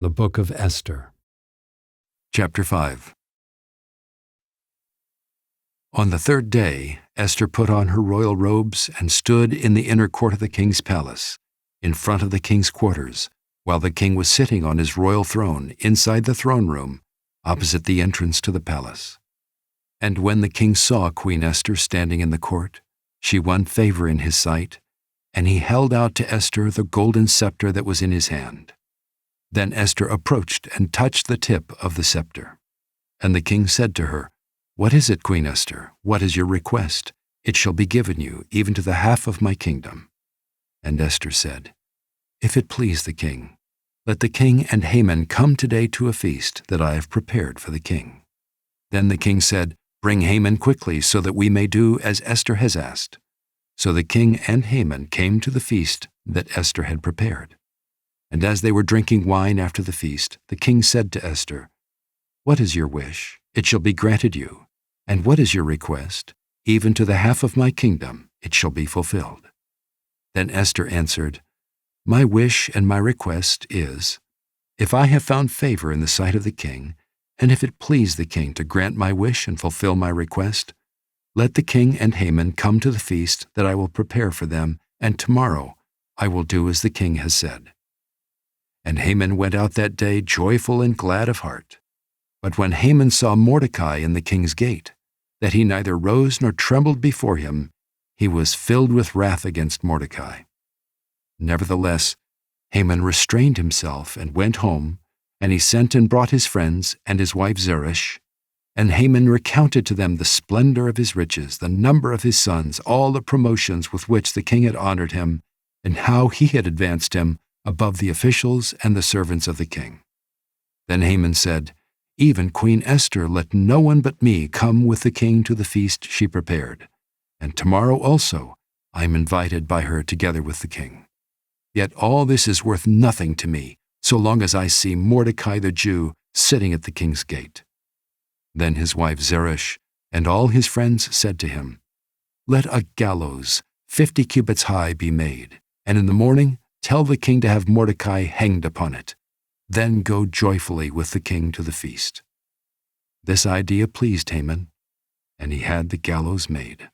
The Book of Esther. Chapter 5. On the third day, Esther put on her royal robes and stood in the inner court of the king's palace, in front of the king's quarters, while the king was sitting on his royal throne inside the throne room, opposite the entrance to the palace. And when the king saw Queen Esther standing in the court, she won favor in his sight, and he held out to Esther the golden scepter that was in his hand. Then Esther approached and touched the tip of the scepter. And the king said to her, "What is it, Queen Esther? What is your request? It shall be given you, even to the half of my kingdom." And Esther said, "If it please the king, let the king and Haman come today to a feast that I have prepared for the king." Then the king said, "Bring Haman quickly, so that we may do as Esther has asked." So the king and Haman came to the feast that Esther had prepared. And as they were drinking wine after the feast, the king said to Esther, "What is your wish? It shall be granted you. And what is your request? Even to the half of my kingdom it shall be fulfilled." Then Esther answered, "My wish and my request is, if I have found favor in the sight of the king, and if it please the king to grant my wish and fulfill my request, let the king and Haman come to the feast that I will prepare for them, and tomorrow I will do as the king has said." And Haman went out that day joyful and glad of heart. But when Haman saw Mordecai in the king's gate, that he neither rose nor trembled before him, he was filled with wrath against Mordecai. Nevertheless, Haman restrained himself and went home, and he sent and brought his friends and his wife Zeresh. And Haman recounted to them the splendor of his riches, the number of his sons, all the promotions with which the king had honored him, and how he had advanced him above the officials and the servants of the king. Then Haman said, "Even Queen Esther, let no one but me come with the king to the feast she prepared, and tomorrow also I am invited by her together with the king. Yet all this is worth nothing to me, so long as I see Mordecai the Jew sitting at the king's gate." Then his wife Zeresh and all his friends said to him, "Let a gallows 50 cubits high be made, and in the morning tell the king to have Mordecai hanged upon it. Then go joyfully with the king to the feast." This idea pleased Haman, and he had the gallows made.